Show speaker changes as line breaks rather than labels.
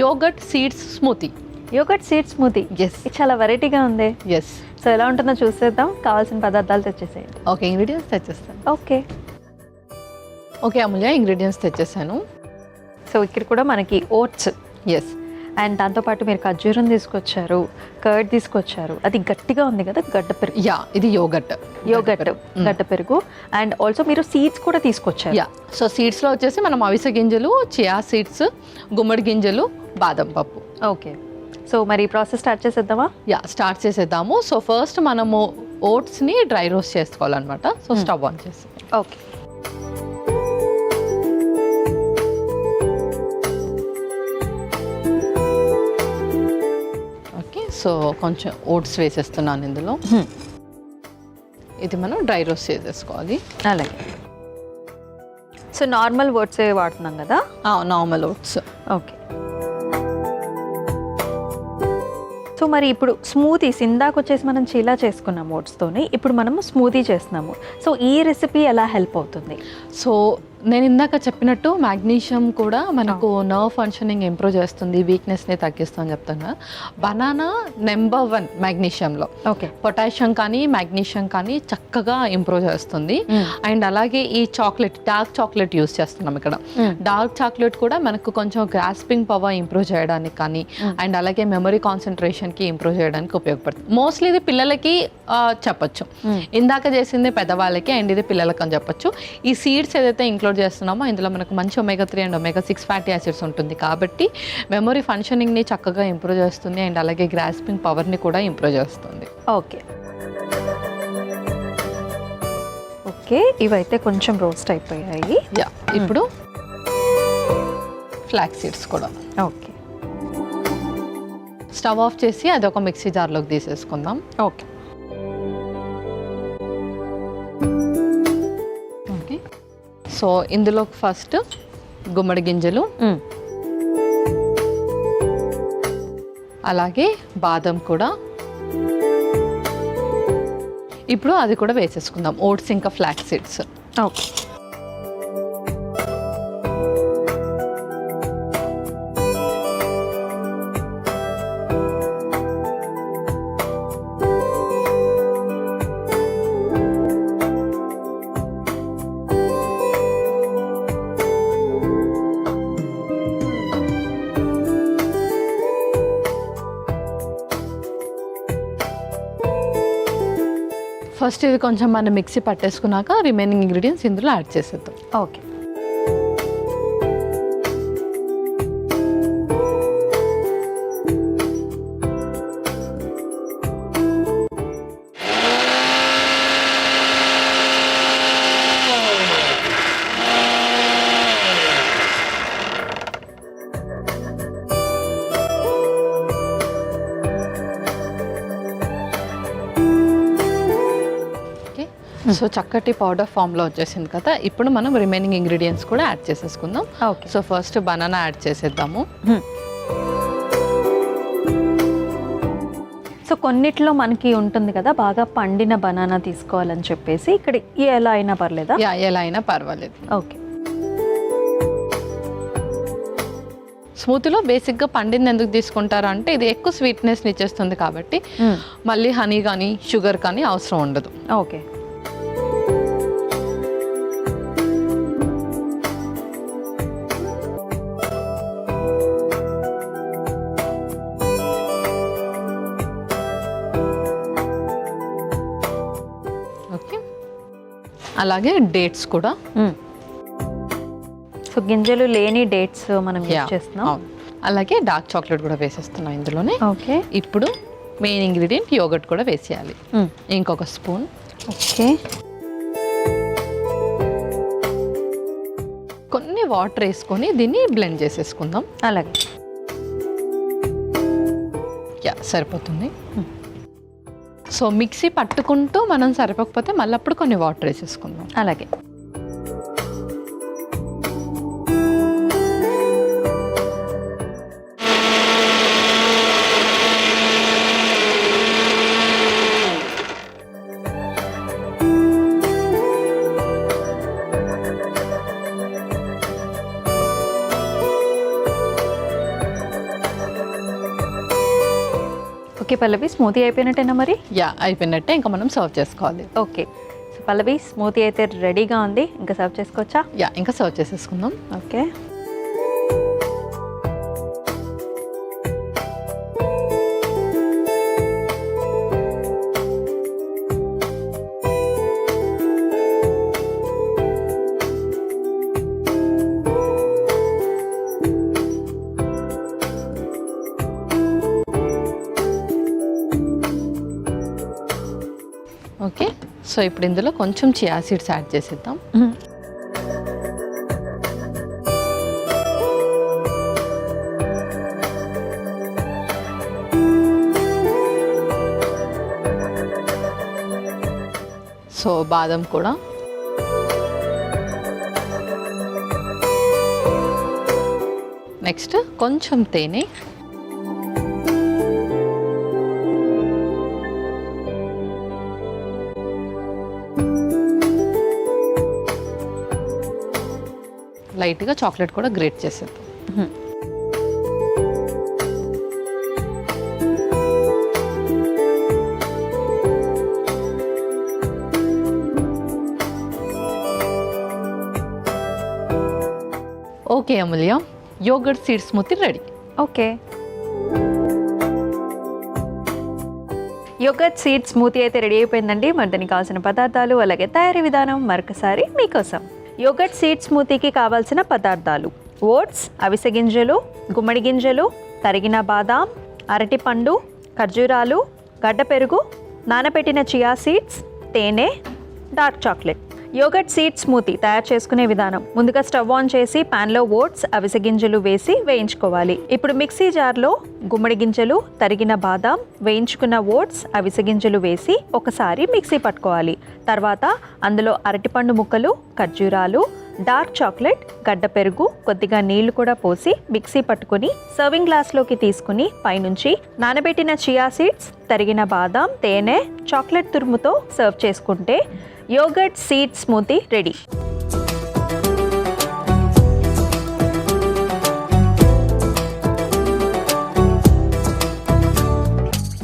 Yoghurt seeds smoothie.
Yoghurt seed smoothie.
Yes.
ఇది చాలా వెరైటీగా ఉంది.
ఎస్.
సో ఎలా ఉంటుందో చూసేద్దాం. కావాల్సిన పదార్థాలు తెచ్చేసేయండి.
ఓకే, ఇంగ్రీడియంట్స్ తెచ్చేస్తాను.
ఓకే
ఓకే అమూల్య, ఇంగ్రీడియంట్స్ తెచ్చేసాను.
సో ఇక్కడ కూడా మనకి ఓట్స్
ఎస్.
అండ్ దాంతోపాటు మీరు ఖర్జూరం తీసుకొచ్చారు, కర్డ్ తీసుకొచ్చారు, అది గట్టిగా ఉంది కదా, గడ్డ పెరుగు.
యా, ఇది యోగర్ట్.
గడ్డ పెరుగు. అండ్ ఆల్సో మీరు సీడ్స్ కూడా తీసుకొచ్చారు.
యా. సో సీడ్స్లో వచ్చేసి మనం అవిసె గింజలు, చియా సీడ్స్, గుమ్మడి గింజలు, బాదం పప్పు.
ఓకే, సో మరి ప్రాసెస్ స్టార్ట్ చేసేద్దామా?
యా, స్టార్ట్ చేసేద్దాము. సో ఫస్ట్ మనము ఓట్స్ని డ్రై రోస్ట్ చేసుకోవాలన్నమాట. సో స్టవ్ ఆన్ చేసి.
ఓకే.
సో కొంచెం ఓట్స్ వేసేస్తున్నాను ఇందులో. ఇది మనం డ్రై రోస్ట్ చేసేసుకోవాలి.
అలాగే. సో నార్మల్ ఓట్సే వాడుతున్నాం కదా?
Normal oats.
ఓకే. సో మరి ఇప్పుడు స్మూతీస్ ఇందాక వచ్చేసి మనం చీలా చేసుకున్నాం ఓట్స్తోని, ఇప్పుడు మనము స్మూతీ చేస్తున్నాము. సో ఈ రెసిపీ ఎలా హెల్ప్ అవుతుంది?
సో నేను ఇందాక చెప్పినట్టు మ్యాగ్నీషియం కూడా మనకు నర్వ్ ఫంక్షనింగ్ ఇంప్రూవ్ చేస్తుంది, వీక్నెస్ని తగ్గిస్తుంది చెప్తున్నా. Banana number 1 మ్యాగ్నీషియంలో.
ఓకే.
పొటాషియం కానీ మ్యాగ్నీషియం కానీ చక్కగా ఇంప్రూవ్ చేస్తుంది. అండ్ అలాగే ఈ చాక్లెట్, డార్క్ చాక్లెట్ యూస్ చేస్తున్నాం ఇక్కడ. డార్క్ చాక్లెట్ కూడా మనకు కొంచెం గ్రాస్పింగ్ పవర్ ఇంప్రూవ్ చేయడానికి కానీ, అండ్ అలాగే మెమరీ కాన్సన్ట్రేషన్కి ఇంప్రూవ్ చేయడానికి ఉపయోగపడుతుంది. మోస్ట్లీ ఇది పిల్లలకి చెప్పొచ్చు, ఇందాక చేసింది పెద్దవాళ్ళకి, అండ్ ఇది పిల్లలకి అని చెప్పొచ్చు. ఈ సీడ్స్ ఏదైతే ఇంక్లూడ్ చేస్తున్నామో ఇందులో మనకు మంచి omega-3 and omega-6 fatty acids ఉంటుంది కాబట్టి మెమరీ ఫంక్షనింగ్ని చక్కగా ఇంప్రూవ్ చేస్తుంది, అండ్ అలాగే గ్రాస్పింగ్ పవర్ని కూడా ఇంప్రూవ్ చేస్తుంది.
ఓకే. ఓకే, ఇవైతే కొంచెం రోస్ట్ అయిపోయాయి.
యా, ఇప్పుడు ఫ్లాక్స్ సీడ్స్ కూడా.
ఓకే.
స్టవ్ ఆఫ్ చేసి అది ఒక మిక్సీ జార్లోకి తీసేసుకుందాం.
ఓకే.
ఓకే. సో ఇందులో ఫస్ట్ గుమ్మడి గింజలు, అలాగే బాదం కూడా, ఇప్పుడు అది కూడా వేసేసుకుందాం. ఓట్స్ ఇంకా ఫ్లాక్స్ సీడ్స్.
ఓకే.
ఫస్ట్ ఇది కొంచెం మనం మిక్సీ పట్టేసుకున్నాక రిమైనింగ్ ఇంగ్రీడియంట్స్ ఇందులో యాడ్ చేసేద్దాం.
ఓకే.
సో చక్కటి పౌడర్ ఫామ్లో వచ్చేసింది కదా, ఇప్పుడు మనం రిమైనింగ్ ఇంగ్రీడియంట్స్ కూడా యాడ్ చేసేసుకుందాం.
Okay.
So first banana add చేసేద్దాము.
సో కొన్నిట్లో మనకి ఉంటుంది కదా బాగా పండిన బనానా తీసుకోవాలని చెప్పేసి, ఇక్కడ ఎలా అయినా పర్లేదా?
యా, ఎలా అయినా పర్వాలేదు.
ఓకే.
స్మూతీలో బేసిక్గా పండింది ఎందుకు తీసుకుంటారు అంటే ఇది ఎక్కువ స్వీట్నెస్ని ఇచ్చేస్తుంది కాబట్టి మళ్ళీ హనీ కానీ షుగర్ కానీ అవసరం ఉండదు.
ఓకే.
ఓకే. అలాగే డేట్స్ కూడా.
సో గింజలు లేని డేట్స్ మనం యూజ్ చేస్తున్నాం.
అలాగే డార్క్ చాక్లెట్ కూడా వేసేస్తున్నాం ఇందులోనే.
ఓకే.
ఇప్పుడు మెయిన్ ఇంగ్రీడియంట్ యోగర్ట్ కూడా వేసేయాలి, ఇంకొక స్పూన్.
ఓకే.
కొన్ని వాటర్ వేసుకొని దీన్ని బ్లెండ్ చేసేసుకుందాం.
అలాగే.
యా, సరిపోతుంది. సో మిక్సీ పట్టుకుంటూ మనం సరిపోకపోతే మళ్ళీ అప్పుడు కొన్ని వాటర్ వేసేసుకుందాం.
అలాగే. ఓకే పల్లవి, స్మూతీ అయిపోయినట్టేనా మరి?
యా, అయిపోయినట్టే. ఇంకా మనం సర్వ్ చేసుకోవాలి.
ఓకే, సో పల్లవి స్మూతీ అయితే రెడీగా ఉంది, ఇంకా సర్వ్ చేసుకోవచ్చా?
యా, ఇంకా సర్వ్ చేసేసుకుందాం.
ఓకే.
ఓకే, సో ఇప్పుడు ఇందులో కొంచెం చియా సీడ్స్ యాడ్ చేసేద్దాం. సో బాదం కూడా. నెక్స్ట్ కొంచెం తేనె. లైట్గా చాక్లెట్ కూడా గ్రేట్ చేసేద్దాం. Okay Amulya, yogurt seed smoothie ready.
Okay, yogurt seed smoothie అయితే రెడీ అయిపోయిందండి. మరి దానికి కావాల్సిన పదార్థాలు అలాగే తయారీ విధానం మరొకసారి మీకోసం. యోగర్ట్ సీడ్ స్మూతీకి కావాల్సిన పదార్థాలు: ఓట్స్, అవిసె గింజలు, గుమ్మడి గింజలు, తరిగిన బాదాం, అరటిపండు, ఖర్జూరాలు, గడ్డ పెరుగు, నానబెట్టిన చియా సీడ్స్, తేనె, dark chocolate. Yoghurt seed smoothie తయారు చేసుకునే విధానం: ముందుగా స్టవ్ ఆన్ చేసి పాన్లో ఓట్స్, అవిసె గింజలు వేసి వేయించుకోవాలి. ఇప్పుడు మిక్సీ జార్లో గుమ్మడి గింజలు, తరిగిన బాదాం, వేయించుకున్న ఓట్స్, అవిసె గింజలు వేసి ఒకసారి మిక్సీ పట్టుకోవాలి. తర్వాత అందులో అరటిపండు ముక్కలు, ఖర్జూరాలు, డార్క్ చాక్లెట్, గడ్డ పెరుగు, కొద్దిగా నీళ్లు కూడా పోసి మిక్సీ పట్టుకుని సర్వింగ్ గ్లాస్లోకి తీసుకుని పైనుంచి నానబెట్టిన చియా సీడ్స్, తరిగిన బాదాం, తేనె, చాక్లెట్ తురుముతో సర్వ్ చేసుకుంటే యోగర్ట్ సీడ్ స్మూతీ రెడీ.